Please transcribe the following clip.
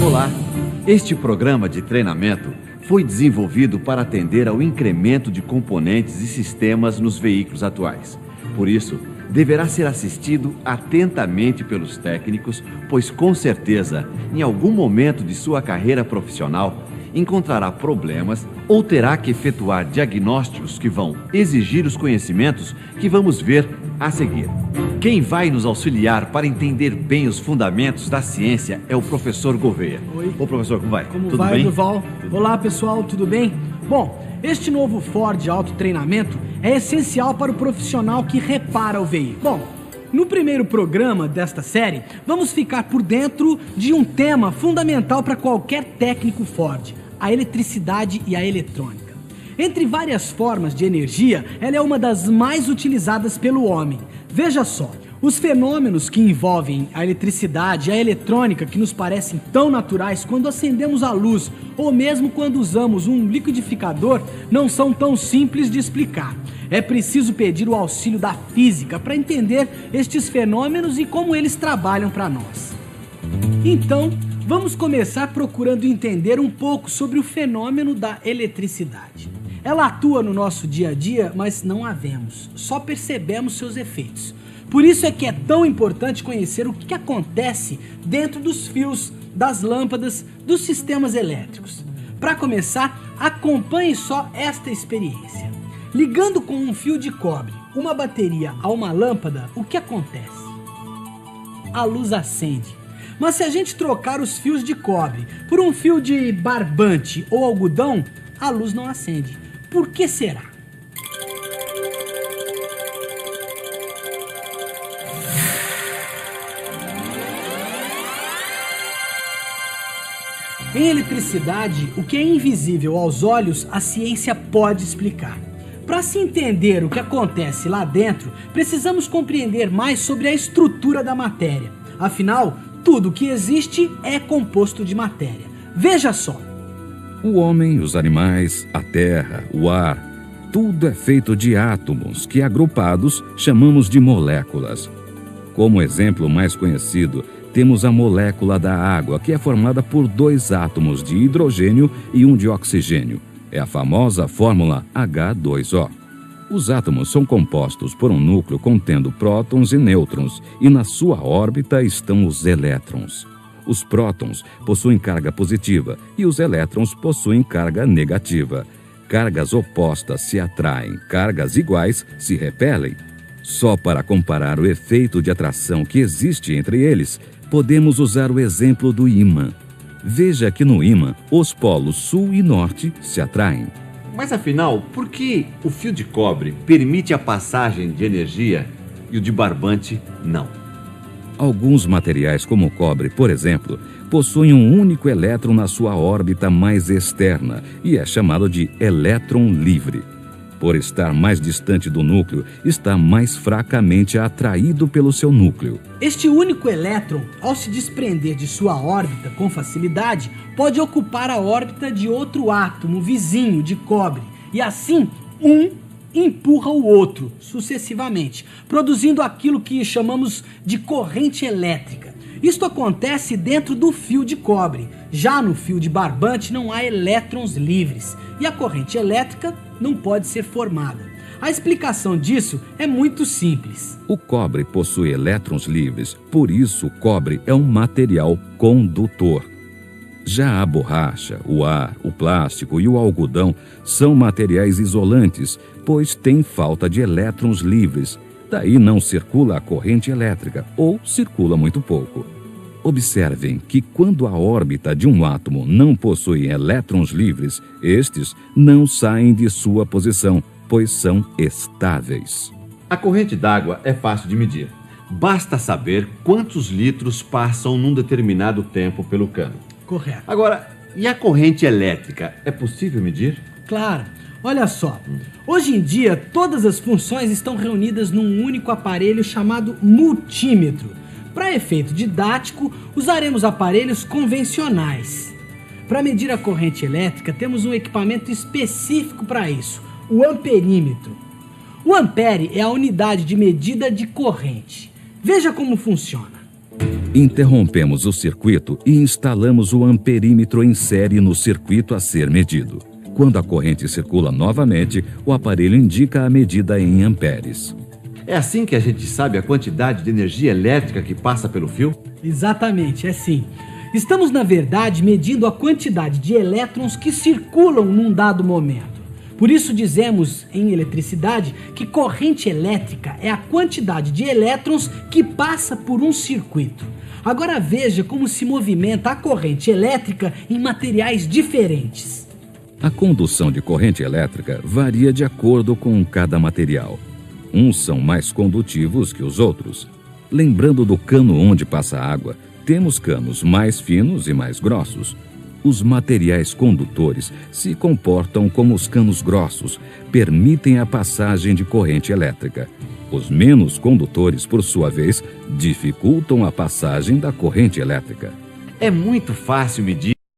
Olá, este programa de treinamento foi desenvolvido para atender ao incremento de componentes e sistemas nos veículos atuais. Por isso, deverá ser assistido atentamente pelos técnicos, pois com certeza, em algum momento de sua carreira profissional, encontrará problemas ou terá que efetuar diagnósticos que vão exigir os conhecimentos que vamos ver a seguir. Quem vai nos auxiliar para entender bem os fundamentos da ciência é o professor Gouveia. Oi. Ô professor, como vai? Como tudo vai, bem? Durval? Olá, pessoal, tudo bem? Bom, este novo Ford Autotreinamento é essencial para o profissional que repara o veículo. Bom, no primeiro programa desta série, vamos ficar por dentro de um tema fundamental para qualquer técnico Ford: a eletricidade e a eletrônica. Entre várias formas de energia, ela é uma das mais utilizadas pelo homem. Veja só, os fenômenos que envolvem a eletricidade e a eletrônica, que nos parecem tão naturais quando acendemos a luz ou mesmo quando usamos um liquidificador, não são tão simples de explicar. É preciso pedir o auxílio da física para entender estes fenômenos e como eles trabalham para nós. Então, vamos começar procurando entender um pouco sobre o fenômeno da eletricidade. Ela atua no nosso dia a dia, mas não a vemos, só percebemos seus efeitos. Por isso é que é tão importante conhecer o que acontece dentro dos fios, das lâmpadas, dos sistemas elétricos. Para começar, acompanhe só esta experiência. Ligando com um fio de cobre uma bateria a uma lâmpada, o que acontece? A luz acende. Mas se a gente trocar os fios de cobre por um fio de barbante ou algodão, a luz não acende. Por que será? Em eletricidade, o que é invisível aos olhos, a ciência pode explicar. Para se entender o que acontece lá dentro, precisamos compreender mais sobre a estrutura da matéria. Afinal, tudo que existe é composto de matéria. Veja só. O homem, os animais, a terra, o ar, tudo é feito de átomos que, agrupados, chamamos de moléculas. Como exemplo mais conhecido, temos a molécula da água, que é formada por 2 átomos de hidrogênio e um de oxigênio. É a famosa fórmula H2O. Os átomos são compostos por um núcleo contendo prótons e nêutrons, e na sua órbita estão os elétrons. Os prótons possuem carga positiva e os elétrons possuem carga negativa. Cargas opostas se atraem, cargas iguais se repelem. Só para comparar o efeito de atração que existe entre eles, podemos usar o exemplo do ímã. Veja que no ímã, os polos sul e norte se atraem. Mas afinal, por que o fio de cobre permite a passagem de energia e o de barbante não? Alguns materiais, como o cobre, por exemplo, possuem um único elétron na sua órbita mais externa e é chamado de elétron livre. Por estar mais distante do núcleo, está mais fracamente atraído pelo seu núcleo. Este único elétron, ao se desprender de sua órbita com facilidade, pode ocupar a órbita de outro átomo vizinho de cobre e assim empurra o outro sucessivamente, produzindo aquilo que chamamos de corrente elétrica. Isto acontece dentro do fio de cobre. Já no fio de barbante não há elétrons livres e a corrente elétrica não pode ser formada. A explicação disso é muito simples. O cobre possui elétrons livres, por isso o cobre é um material condutor. Já a borracha, o ar, o plástico e o algodão são materiais isolantes, pois têm falta de elétrons livres. Daí não circula a corrente elétrica, ou circula muito pouco. Observem que quando a órbita de um átomo não possui elétrons livres, estes não saem de sua posição, pois são estáveis. A corrente d'água é fácil de medir. Basta saber quantos litros passam num determinado tempo pelo cano. Correto. Agora, e a corrente elétrica? É possível medir? Claro. Olha só, hoje em dia todas as funções estão reunidas num único aparelho chamado multímetro. Para efeito didático, usaremos aparelhos convencionais. Para medir a corrente elétrica, temos um equipamento específico para isso, o amperímetro. O ampere é a unidade de medida de corrente. Veja como funciona. Interrompemos o circuito e instalamos o amperímetro em série no circuito a ser medido. Quando a corrente circula novamente, o aparelho indica a medida em amperes. É assim que a gente sabe a quantidade de energia elétrica que passa pelo fio? Exatamente, é sim. Estamos, na verdade, medindo a quantidade de elétrons que circulam num dado momento. Por isso dizemos, em eletricidade, que corrente elétrica é a quantidade de elétrons que passa por um circuito. Agora veja como se movimenta a corrente elétrica em materiais diferentes. A condução de corrente elétrica varia de acordo com cada material. Uns são mais condutivos que os outros. Lembrando do cano onde passa a água, temos canos mais finos e mais grossos. Os materiais condutores se comportam como os canos grossos, permitem a passagem de corrente elétrica. Os menos condutores, por sua vez, dificultam a passagem da corrente elétrica. É muito fácil medir